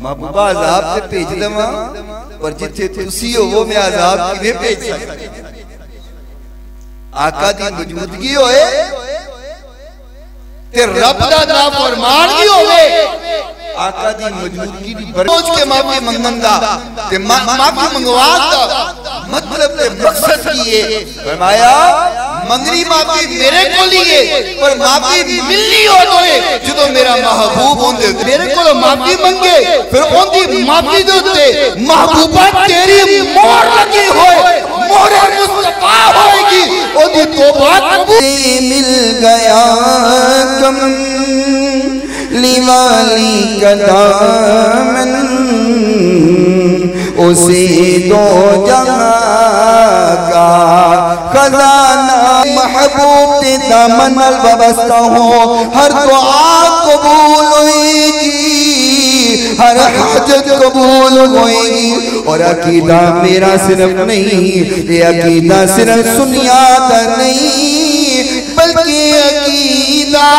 महबूबा अजाब से भेज देवा पर जिथे तुसी हो वो मैं अजाब किवें भेज सकदा। आका दी मौजूदगी होए ते रब दा नाफरमान भी होवे, आका दी मौजूदगी दी बरोज के माफी मंगन दा ते माफी मंगवान दा मतलब ते मकसद की है। फरमाया मंगनी माफी मेरे को लिए पर माफी मिलनी होवे जदों मेरा महबूब होंदे मेरे को माफी मंगे फिर ओंदी माफी दे उत्ते महबूबा तेरी मोहर लगी होए, मोहर मुस्तफा होएगी, ओंदी तौबा कबूल। मिल गया कम लिवाली का दामन उसे दो जहां का खजाना महबूब ते दामन वाबस्ता हो, हर दुआ कबूल होएगी, हर हाजत कबूल होएगी। और अकीदा मेरा सिर्फ नहीं, ये अकीदा सिर्फ सुनियाद नहीं बल्कि अकीदा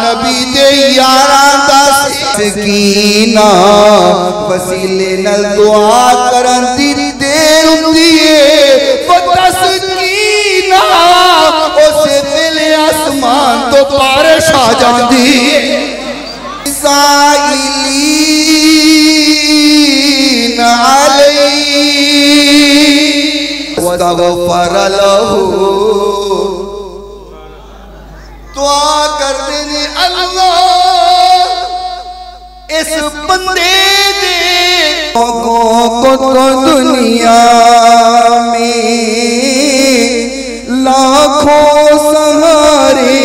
नबी दे यारां दा सकीना वसीले नल दुआ करन दी देर हुंदी है। तस्कीना उस वेले आसमान तो बारिश आ जाती है। साइलीन अलैहि वस्तगफर लहू, दुआ कर देने अल्लाह इस बंदे दे को दुनिया में लाखों सहारे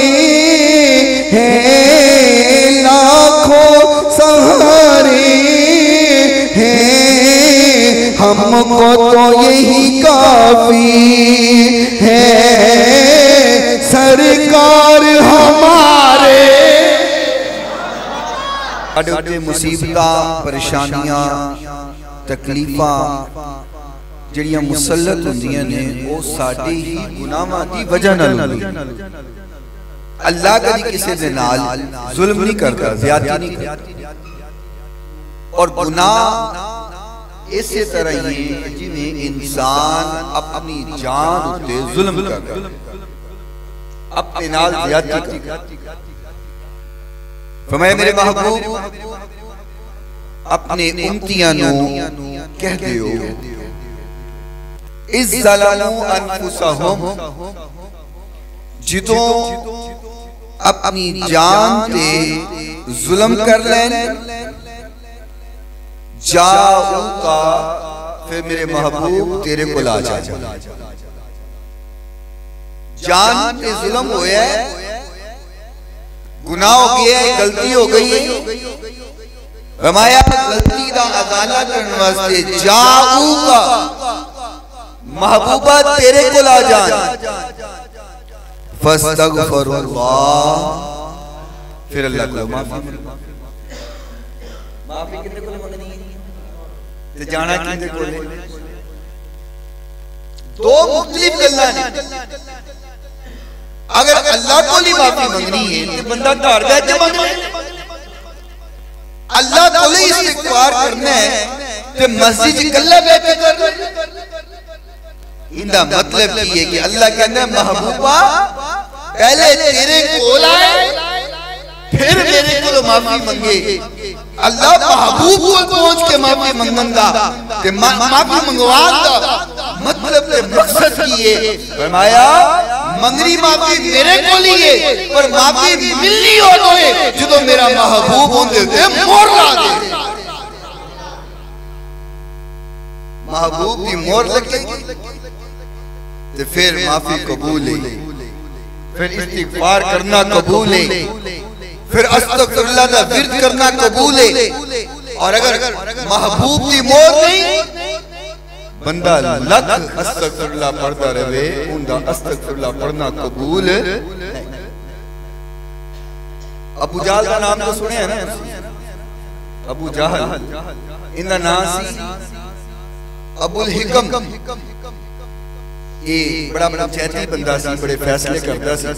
हैं, लाखों सहारे हैं, हमको तो यही काफी है सरकार हमारे। अड़े मुसीबतां परेशानियां तकलीफां जिहड़ियां मुसल्लत हुंदियां ने वो साडे ही गुनाहां दी वजह नाल हुंदियां। अल्लाह कदी किसी दे नाल जुल्म नहीं करता, ज़्यादती नहीं करता। और गुनाह इसी तरह ही जिवें इंसान अपनी जान उत्ते जुल्म करता, अपने नाल ज़्यादती करता। फरमाया मेरे महबूब अपने उम्मतियां नू कह दियो इस ज़लमू अनफुसहुम, जिदों अपनी जान ते जुल्म कर लेन, जाऊका फिर मेरे महबूब तेरे को ला जाए। जान पे जुल्म होया है, गुनाह हो गया है, गलती हो गई है। फरमाया गलती दा अदाला करने वास्ते जाऊका महबूबा तेरे को ला जान, फस्तगफिरुल्लाह फिर अल्लाह को माफी। माफी कितने को मंगनी है ते जाना कितने को ले? दो मुख्तलिफ गल्लां ने। अगर अल्लाह को ही माफी मंगनी है तो बंदा घर बैठ के मंग ले। अल्लाह को ही इस्तिगफार करना है तो मस्जिद कल्ला बैठ के कर ले। इंदा मतलब ये है कि अल्लाह कहता है महबूबा पहले तेरे कोल आए फिर मेरे को माफी मंगे। अल्लाह महबूब को पहुंच के माफी मंगंदा ते माफी मंगवांदा मतलब ते मकसद की है। फरमाया मंगनी माफी मेरे को लिए पर माफी मिलनी होवे जदों मेरा महबूब होंदे ते मोहर ला दे। महबूब की मोहर लगे ते फिर माफी कबूल है, फिर इस्तिगफार करना कबूल है, फिर अस्तगफिरुल्लाह दा विर्द करना कबूल है। और अगर महबूब की मोहर नहीं बंदा लख अस्तगफिरुल्लाह पढ़ता रहे उनका अस्तगफिरुल्लाह पढ़ना कबूल। अबू जहल का नाम तो सुने है ना, अबू जहल इनका नाम सी अबुल हिकम। ये बड़ा पंचायती बंदा सी, बड़े फैसले करता सी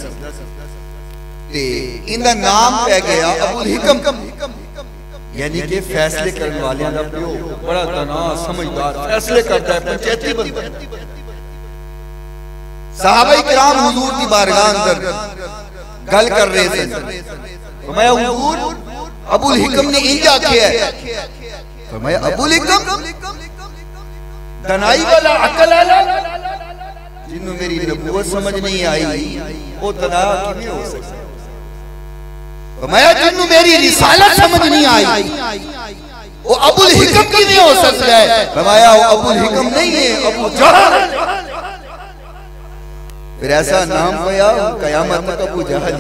ते इनका नाम पै गया अबुल हिकम। यानी कि फैसले करने वाले का प्यो बड़ा तना समझदार फैसले करता है, पंचायती बंदा। सहाबाई किराम हुजूर की बारगाह अंदर गल कर रहे थे। फरमाया हुजूर अबुल हिकम ने इंज आखिया है। फरमाया अबुल हिकम दनाई वाला अकल वाला जिन्हों मेरी नबूवत समझ नहीं आई वो दना किवें हो सकता? फरमाया जिन्हों मेरी रिसालत समझ नहीं आई वो अबुल हिकम किवें हो सकता है? फरमाया वो अबुल हिकम नहीं है, अबू जहल। फिर ऐसा नाम पाया कयामत तक अबू जहल।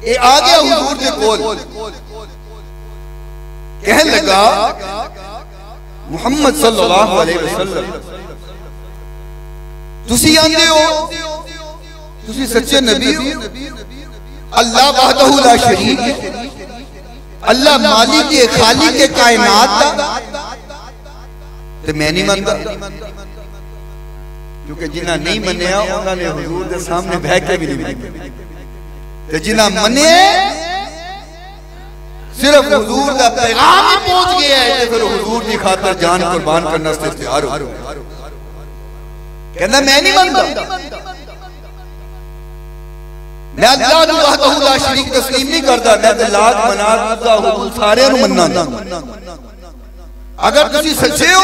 ये आ गया हुजूर के कोल, कहने लगा मुहम्मद सल्लल्लाहु अलैहि वसल्लम तुसी आंदे हो, तुसी सच्चे नबी हो। अल्लाह वहदहू ला शरीक है, अल्लाह मालिक है, खालिक है कायनात दा, ते मैं नहीं मानता। क्योंकि जिन्हें नहीं मनिया उन्होंने हुजूर के सामने बह के भी नहीं मनिया, जिन्हें मने सिर्फ हुजूर का पैगाम ही पहुंच गया है तो फिर हुजूर की खातिर जान कुर्बान करने से तैयार हो। कहना मैं नहीं मानता, मैं अल्लाह वहदहू ला शरीक तस्लीम नहीं करता, मैं तो लात मनात दा हुजूर सारे नु मनना। अगर तुसी सच्चे हो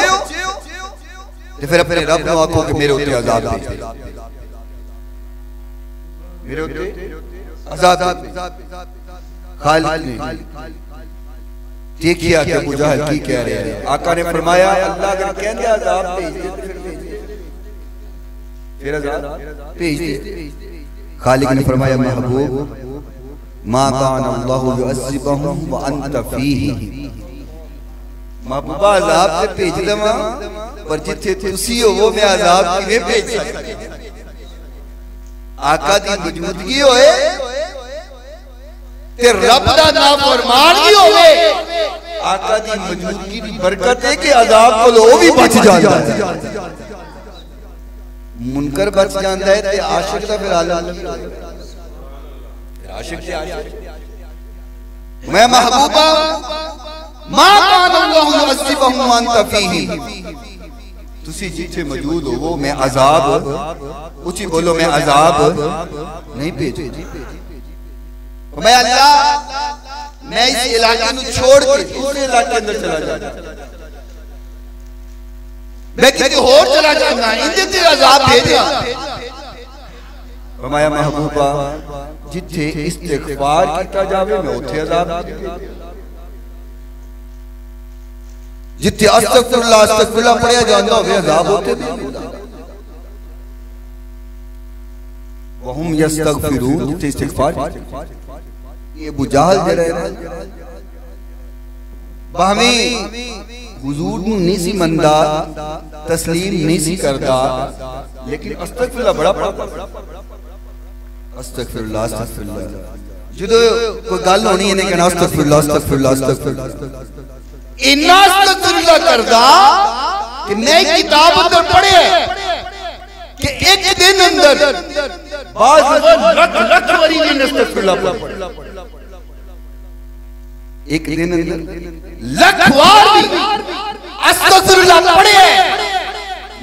तो फिर अपने रब को आखो कि मेरे उत्ते अज़ाब दे, मेरे उत्ते अज़ाब दे। खालिद ने देखिया कि अबू जहल की कह रहे हैं। आका ने फरमाया अल्लाह अगर कहंदे अज़ाब भेज दे फिर अज़ाब भेज दे। खालिद ने फरमाया महबूब मा कान अल्लाहु युअज़्ज़िबुहुम व अंत फीही। महबूबा अज़ाब ते भेज देवा पर जिथे तुसी हो वो मैं अज़ाब किवें भेज सकदा? आका दी मौजूदगी होए ते रब दा नाफरमानी होवे, आका दी मौजूदगी दी बरकत है कि अज़ाब कोलों ओ भी बच जांदा है। मुनकर बच जांदा है ते आशिक दा फिर आलम आशिक से आशिक। मैं महबूबा मा कान अल्लाहु युअज़्ज़िबुहुम व अंत फीही, तुसी जिथे मौजूद हो वो मैं अज़ाब, ऊंची बोलो मैं अज़ाब नहीं भेजू। मैं अल्लाह मैं इस इलाके को छोड़ के दूसरे इलाके अंदर चला जाता, मैं किसी और चला जाऊंगा, इनके ते अज़ाब भेजा। फरमाया महबूबा जिथे इस्तिग़फ़ार कीता जावे मैं उथे अज़ाब, जिथे अस्तग़फ़िरुल्लाह अस्तग़फ़िरुल्लाह पढ़िया जांदा होवे अज़ाब होते भी। वहुम यस्तग़फ़िरून जिथे इस्तिग़फ़ार ये अबू जहल जरा भावे हुजूर नु नहीं सी मनदा, तस्लीम नहीं सी करदा, लेकिन अस्तग़फिरुल्लाह बड़ा पढ़दा। अस्तग़फिरुल्लाह अस्तग़फिरुल्लाह जदों कोई गल होनी इन्हें कहना अस्तग़फिरुल्लाह अस्तग़फिरुल्लाह अस्तग़फिरुल्लाह, इन्ना अस्तग़फिरुल्लाह करदा कि मैं किताब अंदर पढ़े कि एक दिन अंदर बाज़ लख लख बारी अस्तग़फिरुल्लाह पढ़े, एक दिन अंदर लख बार भी अस्तग़फिरुल्लाह पढ़े,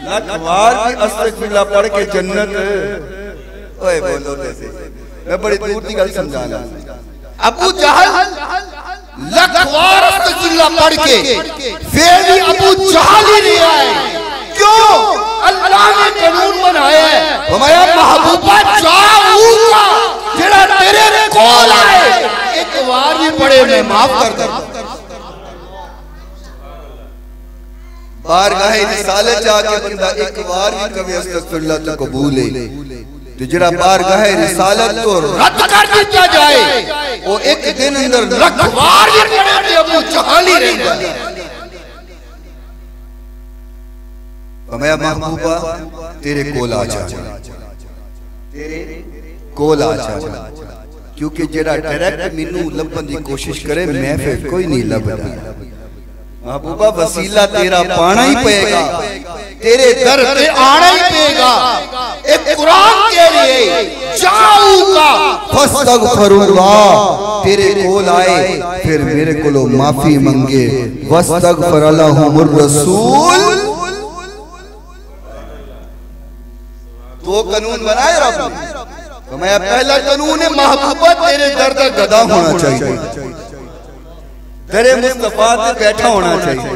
लख बार भी अस्तग़फिरुल्लाह पढ़ के जन्नत। ओए बोलो कैसे, मैं बड़ी दूर की गल समझाना। अबू जहल लख बार अस्तग़फिरुल्लाह पढ़ के फिर भी अबू जहल ही नहीं आए। क्यों? अल्लाह ने कानून बनाया है, हमारा महबूबा जाऊंगा जेड़ा तेरे कोल आए एक बार भी पढ़े मैं माफ कर दूं। बारगाह रिसालत जाके बंदा एक बार भी कभी अस्तग़फिरुल्लाह तो कबूल है, तो जरा बारगाह रिसालत तो रद्द कर दिया जाए वो एक दिन अंदर लख बार भी पढ़े तो अबू जहल ही रहेगा। मैं महबूबा तेरे कोल आ जा, तेरे कोल आ जा, क्योंकि जेड़ा डायरेक्ट मेनू लभन की कोशिश करे मैं फिर कोई नहीं लभदा। महबूबा वसीला तेरा पाना ही पड़ेगा, तेरे दर पे आना ही पड़ेगा। एक कुरान कह रही है जाऊगा फस्तगफिरुल्लाह, तेरे कोल आए फिर मेरे कोलो माफी मंगे, वस्तगफर लहुमुर रसूल। दो कानून बनाए रब ने। तो मैं पहला कानून है महबूबा तेरे दर का गदा होना चाहिए, तेरे मुस्तफा पे बैठा होना चाहिए,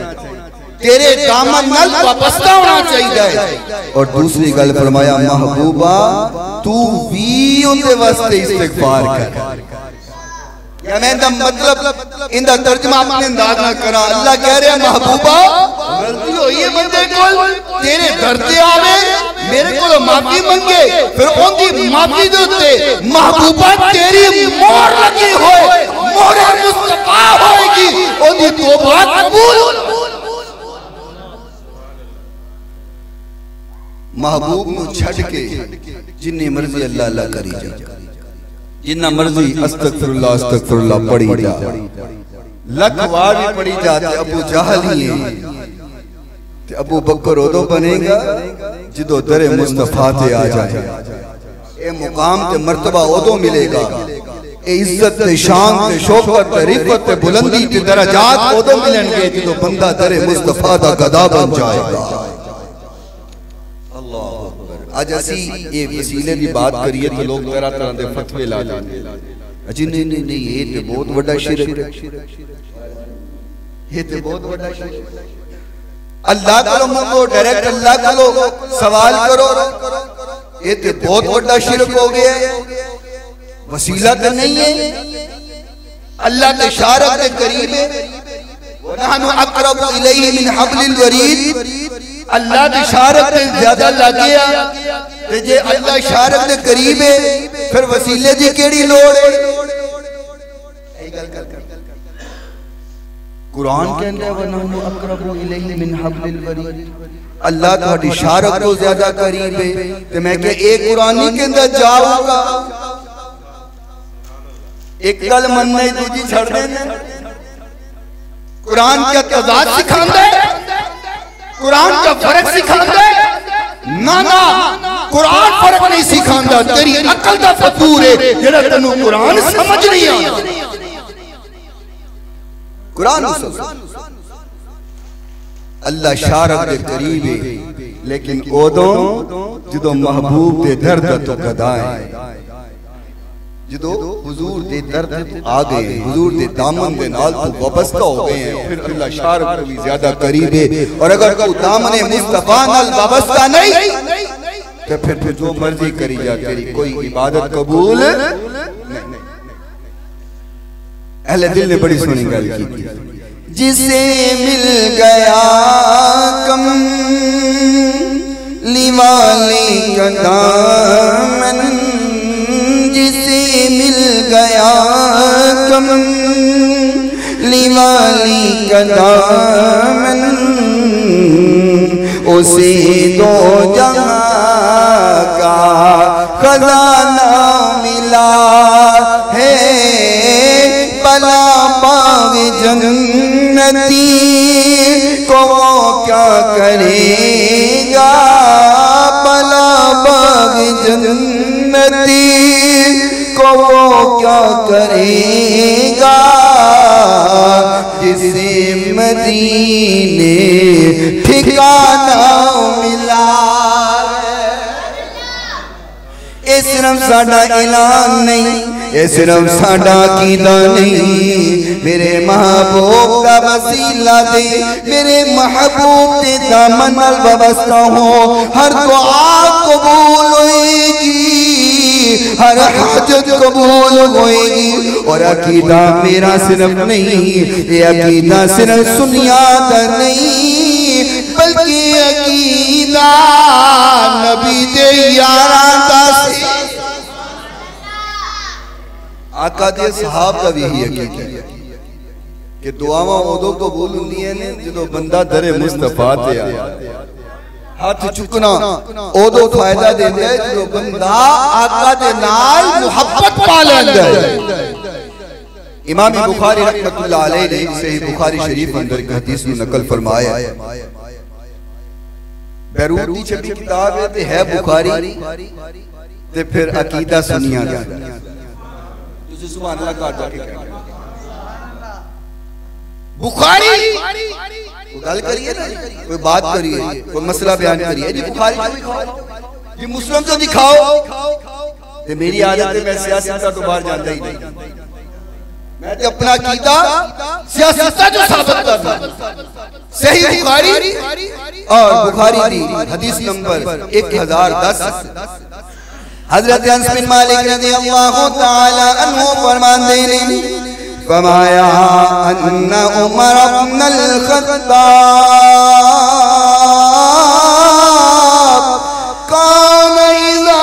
तेरे दामन नाल वाबस्ता होना चाहिए। और दूसरी गल फरमाया महबूबा तू भी उनके वास्ते इस्तिगफार कर। या मैं दा मतलब इंदा तर्जुमा अपने अंदाज ना करा। अल्लाह कह रहा है महबूबा गलती हुई है बंदे कोल, तेरे दर ते आवे मेरे को माफी मंगे, फिर ओंदी माफी दे उत्ते महबूबा तेरी मोहर लगी होए, मोहर मुस्तफा होएगी, ओंदी तौबा कबूल। महबूब को छड़ के जिन्नी मर्जी अल्लाह अल्लाह करी जा, जिन्ना मर्जी अस्तगफिरुल्लाह अस्तगफिरुल्लाह पढ़ी जा, लख वार भी पढ़ी जा। अबू जहल ही है ते अबू बकर उदो बनेगा जिदो दरे मुस्तफा ते आ जाए। ए मुकाम ते मर्तबा उदो मिलेगा, ए इज्जत ते शान ते शौकत ते रिफत ते बुलंदी ते दराजात उदो मिलणगे जिदो बंदा दरे मुस्तफा दा गदा बन जाएगा। आज असी ये वसीले की बात करिए तो लोग तरह तरह के फतवे ला देंगे। अजी नहीं नहीं नहीं, ये तो बहुत बड़ा शिरक है, ये तो बहुत बड़ा शिरक है। अल्लाह को मंगो, डायरेक्ट अल्लाह को सवाल करो, ये तो बहुत बड़ा शिरक हो गया है। वसीला तो नहीं है, अल्लाह के शारक के करीब है। वनहनु अक़रबु इलैहि मिन हब्लिल वरीद, अल्लाह की शारक से ज्यादा लग गया ते जे अल्लाह शारक के करीब है फिर वसीले की केड़ी लोड़ है। कुरान कहता है वनहनु अक़रबु इलैहि मिन हब्लिल वरीद, अल्लाह तुम्हारी शारक तो ज्यादा करीब है। ते मैं क्या एक कुरान नहीं कहता जाऊंगा, एक गल मनना ही दूजी छड़ देना। कुरान क्या तज़ाद सिखांदा है, कुरान का फर्क सिखांदा है? ना ना, कुरान फर्क नहीं सिखांदा, तेरी अकल दा फतूर है जेड़ा तन्नू कुरान समझ नहीं आंदा। कुरान अल्लाह शारक दे करीब है, लेकिन ओदों जदों महबूब दे दर्द तो गदा है, जदों हुजूर दे दर्द आ गए, हुजूर दे दामन दे नाल तो वाबस्ता हो गए हैं, फिर अल्लाह शारक को भी ज्यादा करीब है। और अगर तू दामन मुस्तफा नाल वाबस्ता नहीं तो फिर जो मर्जी करी जा, तेरी कोई इबादत कबूल नहीं। अहले दिल ने बड़ी सोहनी गल की, जिसे मिल गया कम लिवाले का दामन, जिसे मिल गया कम लिवाली का दामन, उसे दो जहां का खजाना मिला है, भला बाग जन्नती को क्या करेगा, भला बाग जन्नती को क्या करेगा, जिसे मदीने ठिकाना मिला। ये सिर्फ साडा ऐलान नहीं, ये सिर्फ साडा अकीदा नहीं, मेरे महबूब का वसीला दे, मेरे महबूब के दामन नाल वाबस्ता हो, हर दुआ कबूल होएगी, हर हाजत कबूल होएगी। और अकीदा मेरा सिर्फ नहीं, ये अकीदा सिर्फ सुनिया का नहीं, बल्कि अकीदा नबी दे यारां दा सी, आका दे सहाब का भी यही अकीदा है कि दुआवां उदों कबूल हुंदियां ने जदों बंदा दरे मुस्तफा ते आए। हाथ चुकना उदों फायदा देंदा है जदों बंदा आका दे नाल मुहब्बत पा लैंदा है। इमाम बुखारी रहमतुल्लाह अलैह ने सही बुखारी शरीफ अंदर एक हदीस में नकल फरमाया है, बैरूत की छपी किताब है ते है बुखारी, ते फिर अकीदा सुनिया सुभान अल्लाह का जाके बुखारी गल करिए ना, कोई बात करिए, कोई मसला बयान करिए जी, बुखारी तो दिखाओ जी, मुस्लिम तो दिखाओ। ते मेरी आदत है मैं सियासत तो बाहर जाता ही नहीं, मैं तो अपना अकीदा सियासत जो साबित करता सही बुखारी और बुखारी की हदीस नंबर 1010 हजरत अनस बिन मालिक रज़ियल्लाहु ताला अन्हु फरमाते हैं फरमाया अन्ना उमर इब्न अल-खत्ताब कान इज़ा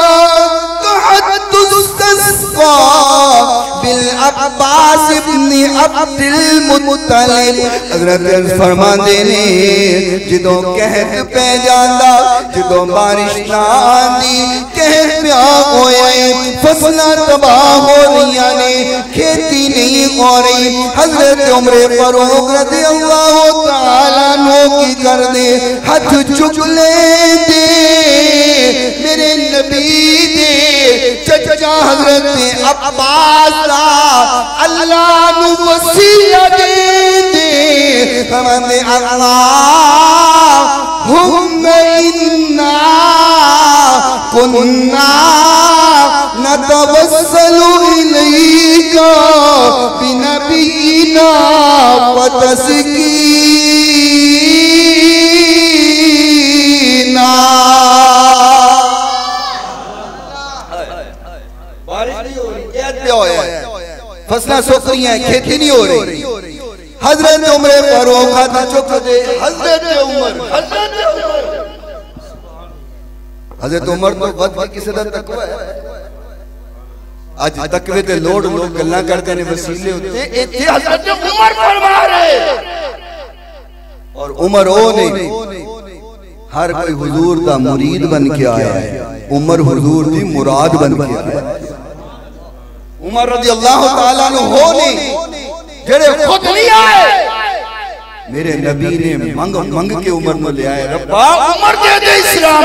तहद्दुस्ता बिल अब्बास इब्न अब्दुल मुत्तलिब। हजरत अनस फरमाते ने जदों कहत पै जांदा, जदों बारिश ना आंदी, कहत पिया होए, फसलां तबाह हो रही ने, खेती नहीं हो रही, हजरत उमर फारूक रज़ियल्लाहु ताला अन्हु की कर दे हाथ चुक लेंदे मेरे नबी दे चचा हजरत अब्बास अल्लाह नु वसीला दे दे फरमाते अल्लाहुम्मा इन्ना कुन्ना नतवस्सलु इलैका बिनबीना व तस्कीना। बारिश नहीं हो रही, फसलें सूख रही हैं, खेती नहीं हो रही। हजरत उमर फारूक हाथ चुक दे, हजरत उमर तो बद किसी दा तकवा है। आज तकवे ते लोड लोग गल्लां करते ने वसीले होते, इत्थे हजरत उमर फरमा रहे और उमर ओ नहीं, हर कोई हुजूर दा मुरीद बन के आया है, उमर हुजूर दी मुराद बन के आया है। उमर रज़ियल्लाहु ताला अन्हु हो नहीं जेड़े खुद नहीं आए, मेरे नबी ने मंग मंग के उमर में ले आए, रब्बा उमर दे दे इस्लाम।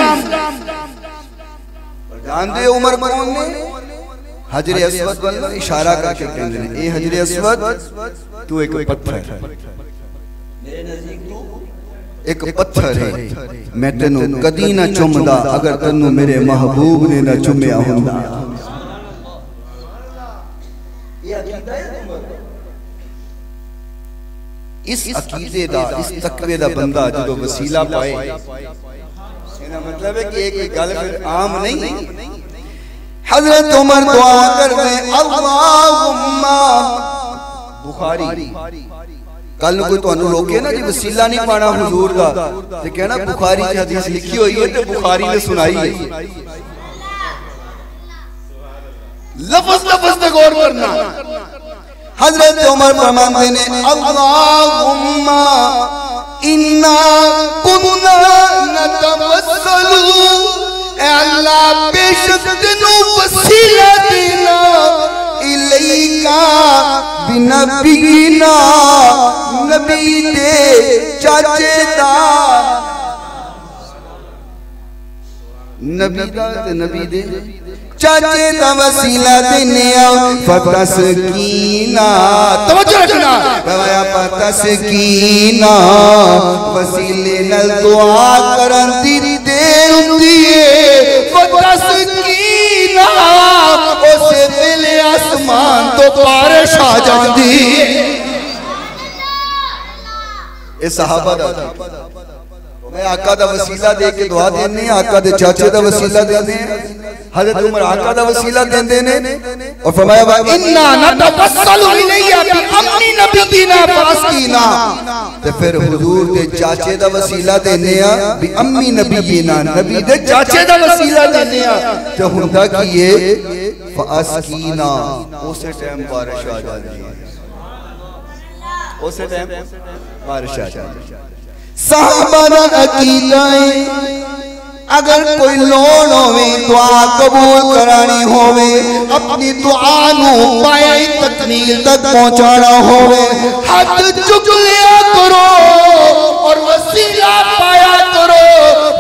जान दे उमर कौन ने? हजरे अस्वद वाला इशारा करके कहंदे ने ए हजरे अस्वद तू एक पत्थर है, मेरे नजदीक तू एक पत्थर है, मैं तेनू कदी ना चुमदा अगर तेनू मेरे महबूब ने ना चुमया हुंदा। इस अकीदे दा, इस तकवे दा बंदा जो वसीला पाए, इसका मतलब है कि एक गल फिर आम नहीं। हजरत उमर दुआ करते अल्लाहुम्मा बुखारी कल कोई तुहानू रोके ना जी वसीला नहीं पाना हुजूर दा ते कहना बुखारी च हदीस लिखी हुई है ते बुखारी ने सुनाई है। लफ्ज लफ्ज पे गौर करना। हजरत उमर फरमाते ने अल्लाहुम्मा इन्ना कुन्ना नतवस्सलु, ए अल्लाह बेशक तेनू वसीला देना इलैका बिनबीना, नबी दे चाचे दा, नबी दा ते नबी दे चाचे दा वसीला देने फतस्कीना, तवज्जो रखना फरमाया फतस्कीना, वसीले नाल दुआ करन दी देर हुंदी है, फतस्कीना उस वेले आसमान तो बारिश आ जाती है। ए सहाबा दा मैं आका दा वसीला दे के दुआ देने, आका दे चाचे दा वसीला देने, हजरत उमर आका दा वसीला देंदे ने और फरमाया वा इन्ना नतवस्सलु इलैया बि अम्मी नबीना फास्कीना, ते फिर हुजूर दे चाचे दा वसीला देने आ बि अम्मी नबीना, नबी दे चाचे दा वसीला देने आ ते हुंदा की ये फास्कीना, उस टाइम बारिश आ जाती है, उस टाइम बारिश आ जाती है। साहबा दा अकीदा अगर कोई लोड़ होवे दुआ कबूल करानी होवे, अपनी दुआ नू पाए तकमील तक पहुंचाना होवे, हाथ चुक लिया करो और वसीला पाया करो,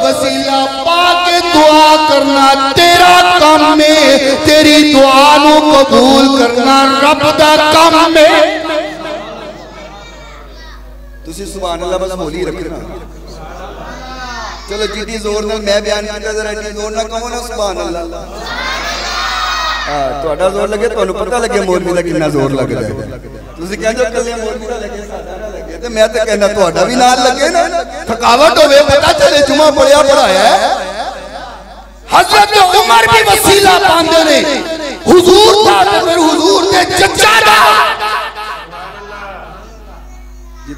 वसीला पा के दुआ करना तेरा काम है। दुआ नू कबूल करना रब दा काम है। तुसी सुभान अल्लाह बस बोली रखना। चलो जितनी जोर नाल मैं बयान किया जरा इतनी जोर ना कहो ना सुभान अल्लाह। हां ਤੁਹਾਡਾ जोर लगे ਤੁਹਾਨੂੰ पता लगे मौलवी ਦਾ कितना जोर लगदा है। ਤੁਸੀਂ ਕਹਿੰਦੇ ਕੱਲੇ मौलवी ਦਾ लगे साडा ना लगे ਤੇ मैं तो कहना ਤੁਹਾਡਾ भी नाल लगे ना। थकावट होवे पता चले जुमा पढ़िया पढ़ाया है। हजरत उमर भी वसीला पांदे ने हुजूर दा ते फिर हुजूर दे चचा दा।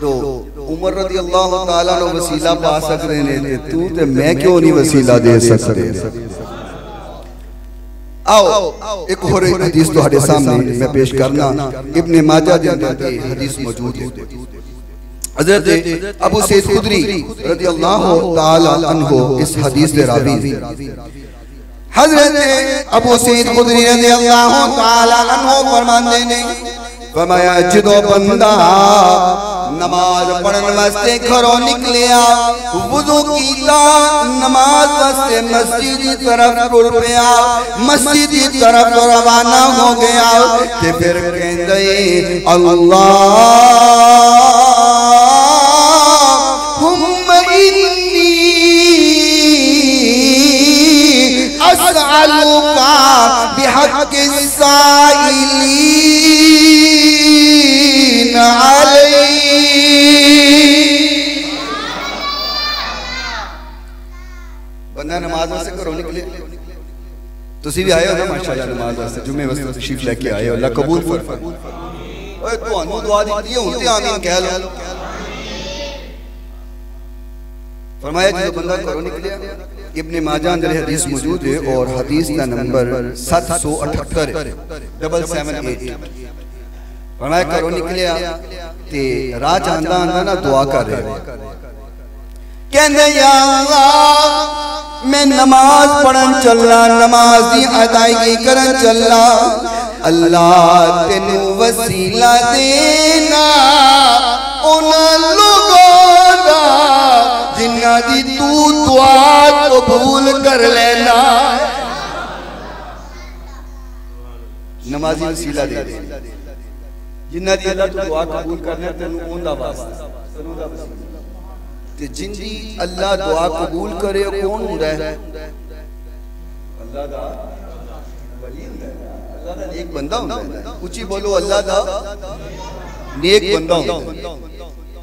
जो उमर रज़ी अल्लाह तआला नो वसीला पा सकदे ने ते तू ते मैं क्यों नहीं वसीला दे सकदे। आओ एक और हदीस तुम्हारे सामने मैं पेश करना। इब्ने माजा के अंदर हदीस मौजूद है। हजरत अबू सईद खुदरी रज़ी अल्लाह तआला अन्हु इस हदीस के रावी। हजरत अबू सईद खुदरी रज़ी अल्लाह तआला अन्हु फरमाते ने फरमाया जो बंदा नमाज पढ़न वास्ते घरों निकलिया वुजू कीता नमाज वास्ते मस्जिद की तरफ टुर पिया मस्जिद की तरफ रवाना हो गया ते फिर कहंदे अल्लाहुम्मा इन्नी अस्अलुका बिहक्कि साइलीन अलैहि। बंदा नमाज वास्ते घरों निकले तुसी भी आए हो ना माशाल्लाह नमाज वास्ते जुम्मे वास्ते तशरीफ लेके आए हो अल्लाह कबूल फरमाए। ओए ਤੁਹਾਨੂੰ दुआ दी है हुन ते आमीन कह लो। फरमाया जो बंदा घरों निकलिया इब्ने माजा अंदर हदीस मौजूद है और हदीस का नंबर 778 फरमाया घरों निकलिया ते राह आंदा आंदा ना दुआ कर रहे कहंदे या अल्लाह मैं नमाज पढ़न चलना नमाज दी अदायगी करन चलना अल्लाह तेनू वसीला देना उन्हां लोगों दा जिन्हां दी तू दुआ कबूल कर लेना। नमाजी वसीला दे जिन्हां दी अल्लाह तू दुआ कबूल करना तेनू ओंदा वास्ता तेनू दा वसीला ते जिंदी अल्लाह दुआ कबूल करे कौन हुंदा है अल्लाह दा वली हुंदा है अल्लाह दा नेक बंदा हुंदा है। ऊंची बोलो अल्लाह दा नेक बंदा हुंदा है।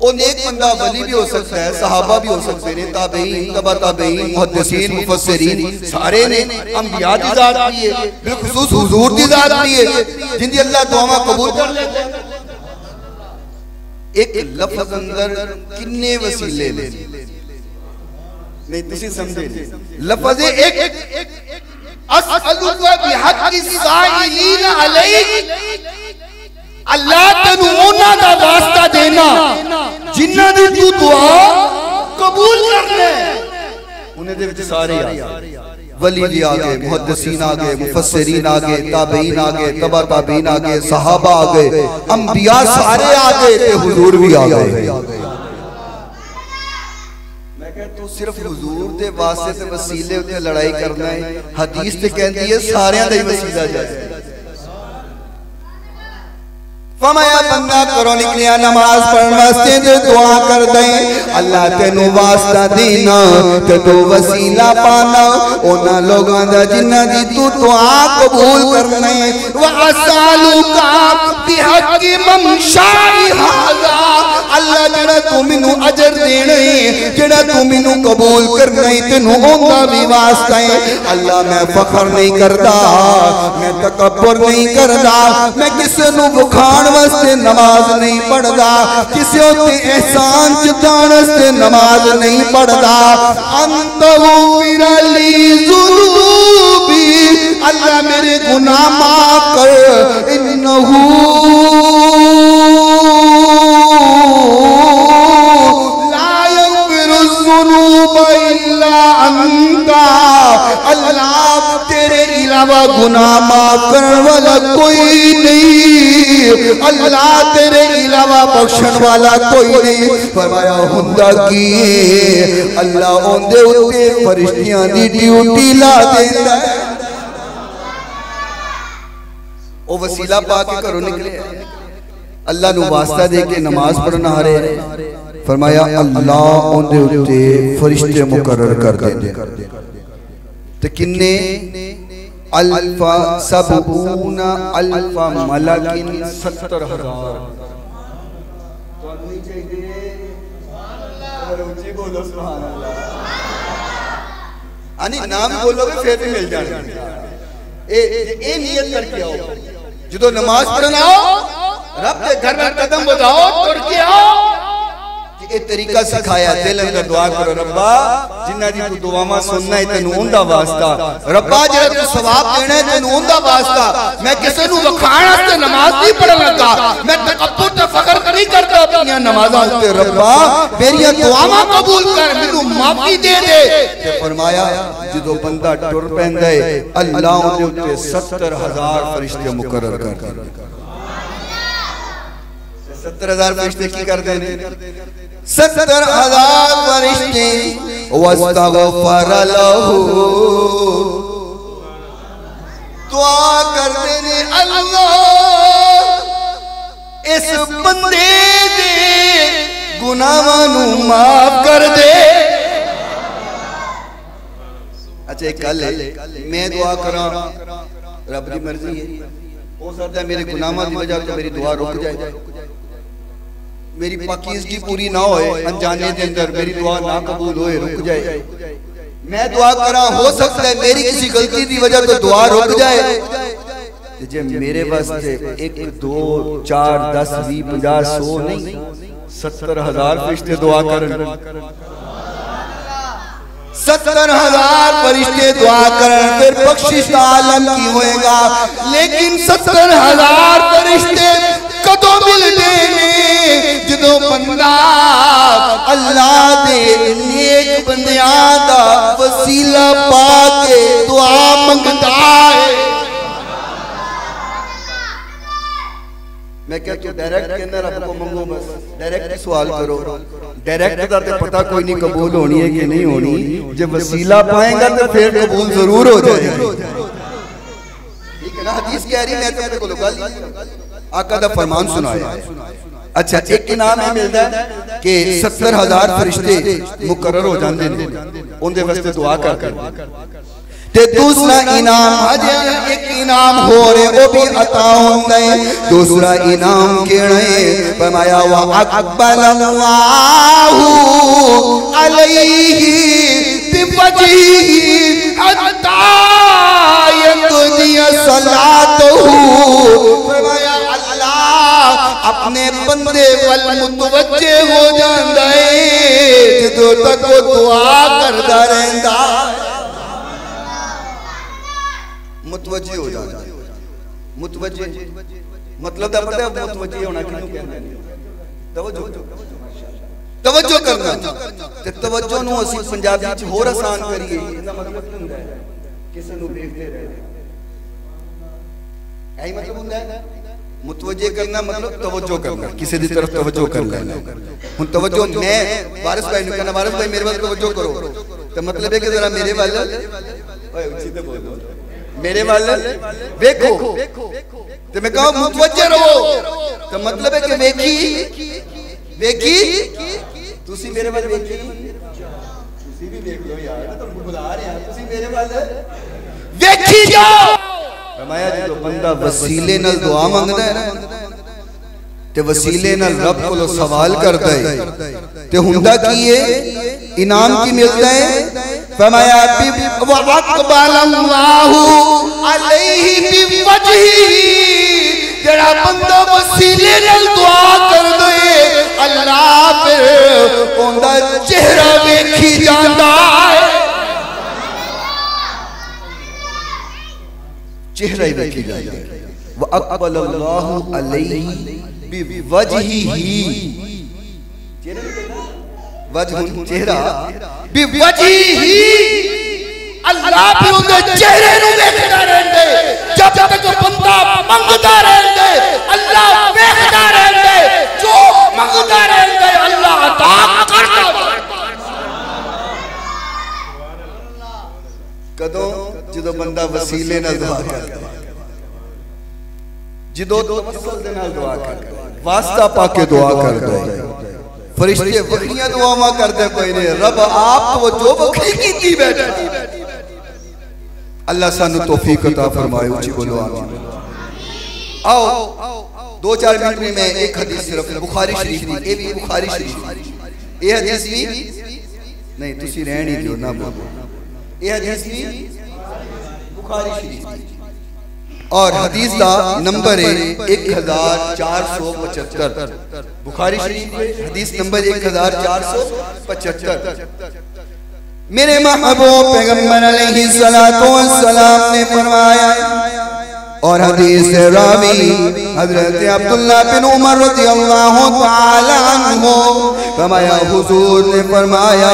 ओ नेक बंदा वली भी हो सकता है सहाबा भी हो सकते हैं ताबईन तबा ताबईन मुहद्दिसीन मुफस्सिरीन सारे ने अंबिया दी जात भी है बिलखुसूस हुजूर दी जात भी है जिंदी अल्लाह दुआ कबूल कर लेता है। एक लफ्ज अंदर किन्ने वसीले ने नहीं तुसी समझे लफ्ज एक अस्अलुका बिहक्कि साइलीन अलैक अल्लाह तेनू उन्हां दा वास्ता देना जिन्हां दी तू दुआ कबूल करना उन्हें दे विच सारे आ वली भी आ गए मुहद्दिसीन आ गए मुफस्सिरीन आ गए ताबईन आ गए तबा ताबईन आ गए सहाबा आ गए अंबिया सारे आ गए ते हुजूर भी आ गए। मैं कह तू सिर्फ हुजूर दे वास्ते ते वसीले उते लड़ाई करना है हदीस ते कहंदी है सारेयां दा ही वसीला जाए। फरमाया बंदा घरों निकलिया नमाज पढ़न वास्ते जो दुआ कर दे अल्लाह तेनू वास्ता देना ते तू वसीला पाना उन्हां लोगां दा जिन्हां दी तू दुआ कबूल करना व असलुका बिहक्कि ममशाई हाजा अल्लाह जेड़ा तू मैनू अजर देना है जेड़ा तू मैनू कबूल करना है तेनू ओंदा भी वास्ता है अल्लाह मैं फखर नहीं करदा मैं तकब्बुर नहीं करदा मैं किसे नू बुखाण वास्ते नमाज नहीं पढ़दा किसी उत्ते एहसान जताण वास्ते नमाज नहीं पढ़दा अंतहु बिरली जुनूबी अल्लाह मेरे गुनाह माफ कर इन्नहु ला यगफिरु ज़ुनूब इल्ला अंता अल्लाह तेरे अलावा गुनाह माफ करने वाला कोई नहीं अल्लाह तेरे अलावा बख्शण वाला कोई नहीं। फरमाया हुंदा की अल्लाह ओंदे उत्ते फरिश्तियां दी ड्यूटी ला देंदा है। वो वसीला पा के घरों निकले, अल्लाह नू वास्ता दे के नमाज पढ़ना आ रहे, फरमाया अल्लाह उनदे उत्ते फरिश्ते मुकर्रर कर दे। ते किन्ने अल्फा सबूना अल्फा मलकिन 70,000। बोलो सुभान अल्लाह। यानी नाम बोलोगे फिर भी मिल जाएगा। ए नियत करके आओ, जो नमाज पढ़ना आओ, रब के घर में कदम बढ़ाओ, टुर के आओ। ये तरीका सिखाया, दिल अंदर दुआ करो, रब्बा जिन्ना दी तू दुआवां सुनना है तेनू उंदा वास्ता, रब्बा जेड़ा तू सवाब देना है तेनू उंदा वास्ता। मैं किसी नू वखाण वास्ते नमाज नहीं पढ़न लगा, मैं तकब्बुर ते फखर नहीं करता अपनी नमाज़ां ते, रब्बा मेरी दुआवां कबूल कर, मेनू माफी दे दे। ते फरमाया जो बंदा टुर पैंदा है अल्लाह उहदे उत्ते 70,000 फरिश्ते मुकर्रर कर देंदा। 70,000 फरिश्ते की कर देंगे? 70,000 फरिश्ते वस्तगफर लहू, दुआ कर देने अल्लाह इस बंदे दे गुनाहां नू माफ कर दे। अच्छा एक गल है, मैं दुआ करा रब की मर्जी है, हो सकता है मेरे गुनाहां की वजह से मेरी दुआ रुक जाए, मेरी पाकीज़गी पूरी ना होए, अनजाने के अंदर मेरी दुआ ना कबूल होए, रुक जाए। मैं दुआ करा, हो सकता है मेरी किसी गलती की वजह तो दुआ रुक जाए। जे मेरे वास्ते 1 2 4 10 20 50 100 नहीं 70,000 फरिश्ते दुआ करन, 70,000 फरिश्ते दुआ करन, फिर बख्शिश का आलम की होएगा। लेकिन 70,000 फरिश्ते कदों मिलते ने जो बंदा अल्लाह दे नेक बंदियां दा वसीला पा के दुआ मंगदा है। मैं क्या तू डायरेक्ट के अंदर रब को मंगो, बस डायरेक्ट सवाल करो, डायरेक्ट का तो पता कोई नहीं कबूल होनी है कि नहीं होनी, जब वसीला पाएगा तो फिर कबूल जरूर हो जाएगी। ठीक है ना, हदीस कह रही, मैं तेरे को गल आका दा फरमान सुनाया। अच्छा एक इनाम ये मिलता है कि 70,000 फरिश्ते मुकर्रर हो जाते हैं, उनके वास्ते दुआ करते हैं। ते दूसरा इनाम अजे एक इनाम हो रहे वो भी अता होंदा है। दूसरा इनाम केड़ा है? फरमाया वा अक़बलल्लाहु अलैहि बिवजहिही हत्ता यक़दी सलातहु। फरमाया अपने बंदे वल मुतवज्जे हो जांदा है जो तक वो दुआ करदा रहंदा, मुतवज्जे हो जाता है। मुतवज्जे मतलब दा पता है मुतवज्जे होना किनु कहंदे ने? तवज्जो, तवज्जो करना। ते तवज्जो नु असि पंजाबी च होर आसान करिए, इसदा मतलब की हुंदा है किसे नु देखदे रहना, यही मतलब हुंदा है। मुतवज्जे करना मतलब तवज्जो करना, किसी की तरफ तवज्जो कर लेना। हुन तवज्जो मैं वारिस भाई नु कहना, वारिस भाई मेरे वाल तवज्जो करो, तो मतलब है कि जरा मेरे वाल ओए उच्ची ते बोलो, मेरे वाल देखो। तो मैं कहूं मुतवज्जे रहो, तो मतलब है कि वेखी वेखी तुसी मेरे वाल वेखी, तुसी भी देख लो यार, तुमको बुला रहे हैं, तुसी मेरे वाल वेखी जाओ। फरमाया जो बंदा वसीले नाल दुआ मांगदा है ना, ते वसीले नाल रब कोलों सवाल करदा है, ते हुंदा की है? इनाम की मिलता है। फरमाया व अक़बलल्लाहु अलैहि बिवजहिही, जेड़ा बंदा वसीले नाल दुआ करदा है अल्लाह फिर उंदा चेहरा वेखी जांदा है, चेहरा ही देखी जाता है। व अक़बलल्लाहु अलैहि बिवजहिही, वजह चेहरा, बिवजहिही अल्लाह फिर उनके चेहरे नु देखदा रहंदे। जब तक बंदा मंगदा रहंदे अल्लाह देखदा रहंदे, जो मंगदा रहंदे अल्लाह अता करदा। कदों जो बंदा वसीले नाल दुआ करदा, जिदो तवस्सुल दे नाल दुआ कर वास्ता पाके दुआ कर दो फरिश्ते वखरियां दुआवां करदे कोई नहीं रब आप तवज्जो वखरी कीती बैठा अल्लाह सानू तौफीक अता फरमाए उची बोलो आमीन। आओ 2-4 मिनट में मैं एक हदीस सिर्फ बुखारी शरीफ की ये भी बुखारी शरीफ ये हदीस भी नहीं तुसी रहन ही दियो ना बोलो ये हदीस भी बुखारी शरीफ और हदीस का नंबर है 1475 बुखारी शरीफ हदीस नंबर 1475 मेरे महबूब पैगंबर अलैहिस्सलातु वस्सलाम ने फरमाया और हदीस रावी हजरत अब्दुल्लाह बिन उमर रज़ियल्लाहु ताला अन्हु फरमाया हुजूर ने फरमाया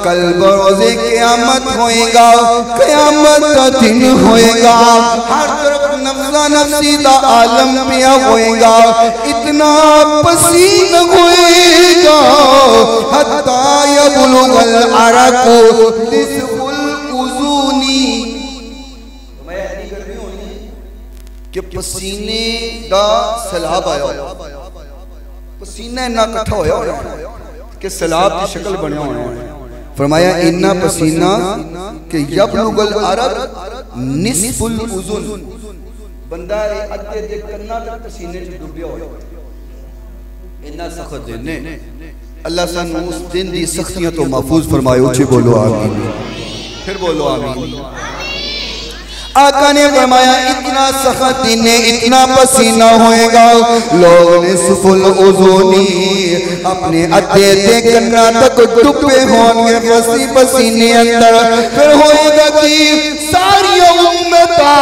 कल रोज़े क़यामत होएगा क़यामत का दिन होएगा हर तरफ नफ्सा नफ्सी का आलम पिया होएगा इतना पसीना होएगा हत्ता यबलुगल अरक़ु लिस्फुल उज़ूनी कि पसीने का सैलाब आया पसीना इन्ना इकट्ठा होया कि सैलाब की शक्ल बनया होना फरमाया इन्ना पसीना कि यबलुगल अरक़ निस्फुल उज़ुन बंदा अद्धे दे कन्ना तक पसीने च डूबया होया इन्ना सख्त दिन ने अल्लाह सानू उस दिन दी सख्तियां तो महफूज फरमाए उची बोलो आमीन फिर बोलो आमीन। आका ने फरमाया इतना सख्त दिन इतना पसीना होएगा लोग निस्फुल उज़ूनी अपने अद्धे दे कन्ना तक डूबे होंगे फसी पसीने अंदर फिर होएगा कि सारी उम्मता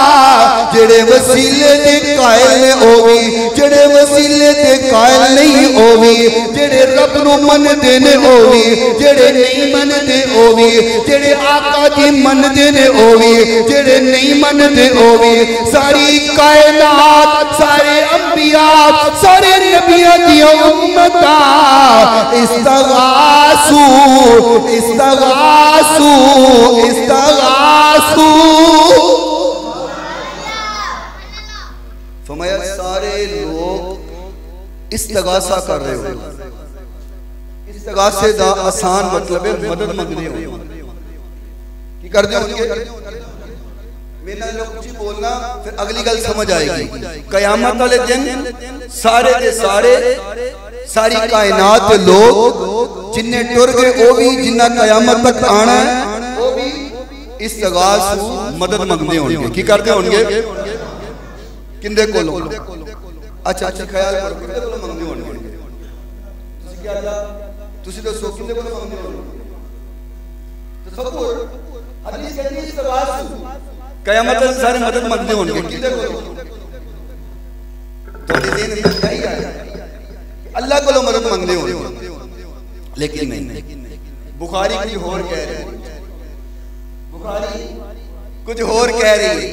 जेड़े वसीले दे कायल ने होवी जेड़े वसीले दे कायल नहीं होवी जेड़े रब नु मनदे ने होवी जेड़े नहीं मनदे होवी जेड़े आका दी मनदे ने होवी जेड़े नहीं मनदे होवी सारी कायनात सारे अंबिया सारे नबियां दी उम्मता इस्तगासू इस्तगासू इस्तगासू फरमाया सारे लोग इस्तगासा कर रहे हो इस्तगासे दा आसान मतलब है मदद मंगने हो की करदे होंगे मेरा लोग कुछ बोलना फिर अगली गल समझ आएगी कयामत वाले दिन सारे दे सारे सारी कायनात के लोग जिन्ने टुर गए वो भी जिन्ना कयामत तक आना है वो भी इस्तगास मदद मंगने होंगे की करते होंगे किंदे कोलों अच्छा अच्छा ख्याल करो किंदे कोलों मंगने होंगे तुसी क्या अल्लाह तुसी दसो किंदे कोलों मंगने होंगे तफक्कुर हदीस कहती है इस्तगास कयामत में सारे मदद मंगने होंगे किंदे कोलों तो दिन में यही आया अल्लाह कोलों मदद मंगने होंगे लेकिन नहीं बुखारी कुछ और कह रही बुखारी कुछ और कह रही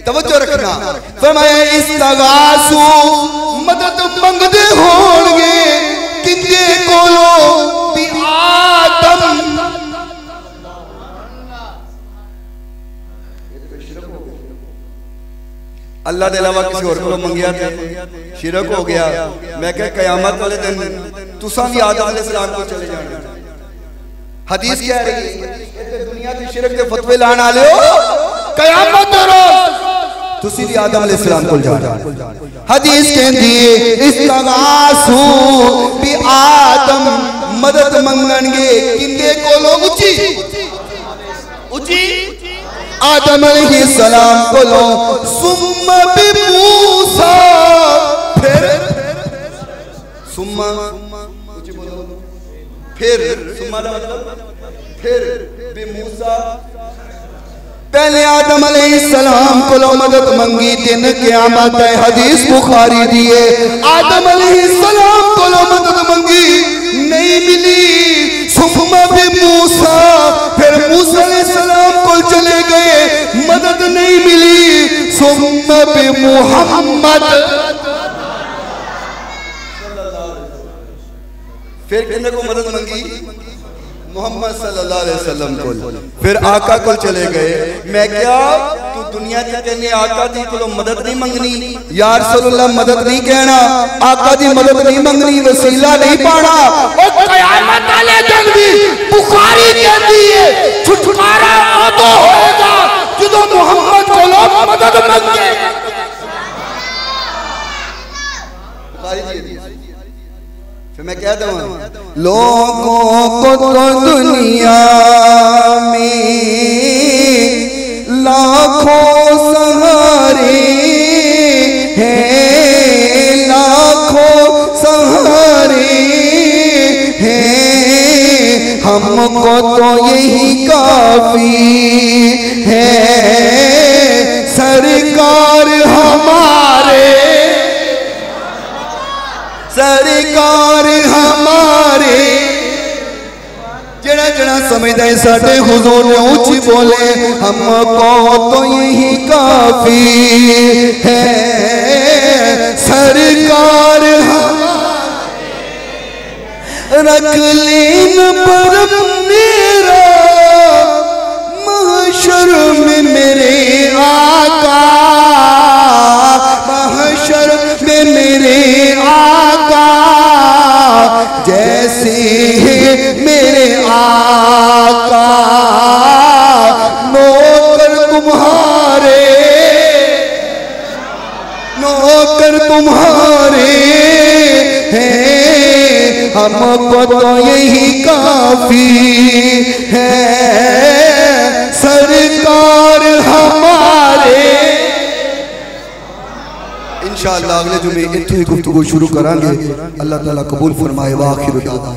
तवज्जो रखना फरमाया इस्तगासू मदद मंगदे होंगे किंदे कोलों भी आदम अल्लाह के अलावा किसी और को मंगिया थे शिरक हो गया मैं कह कयामत वाले दिन तुसा भी आदम अलैहिस्सलाम को चले जाना हदीस कह रही है दुनिया की शिरक के फतवे लाने वाले हो कयामत रोज तुसी भी आदम अलैहिस्सलाम को जाना हदीस कहती है इस्तगासू भी आदम मदद मंगणगे किंदे कोलों उची उची आदम अलैहिस्सलाम कोलों सुम्मा बि मूसा फिर सुम्मा फिर सुम्मा का मतलब फिर बि मूसा पहले आदम अलैहिस्सलाम कोलों मदद मंगी दिन क़यामत है हदीस बुखारी दी है आदम अलैहिस्सलाम कोलों मदद मंगी नहीं मिली सुम्मा बि मूसा फिर मूसा अलैहिस्सलाम को चले गए मदद नहीं मिली सुम्मा बि मुहम्मद फिर किन्ने को मदद मंगी मोहम्मद सल्लल्लाहु अलैहि वसल्लम को। फिर आका को चले गए। मैं क्या तू दुनिया के कहने आका दी को मदद नहीं मंगनी, या रसूलुल्लाह मदद नहीं कहना, आका दी मदद नहीं मंगनी, वसीला नहीं पाना। और कयामत वाले दिन भी बुखारी कहती है छुटकारा तो होगा जो मोहम्मद को लोग मदद मांगे। फिर मैं कह दूं लोगों को तो दुनिया में लाखों सहारे हैं, लाखों सहारे हैं, हमको तो यही काफी है। सरकार हमारे, सरकार हमारे, जड़ा जड़ा समझदा है साडे हुजूर ने ऊंची बोले, हमको तो यही काफी है। सरकार रख लेन पर मेरा महशर में मेरे आका, महशर में मेरे आका, जैसे मेरे आका नौकर तुम्हारे, नौकर तुम्हारे हैं, हमको तो यही काफी है। सरकार हमारे। इंशाअल्लाह अगले जुमे इत्थों ही गुफ्तगू शुरू करांगे। अल्लाह ताला कबूल फरमाए। वाखिर दावा।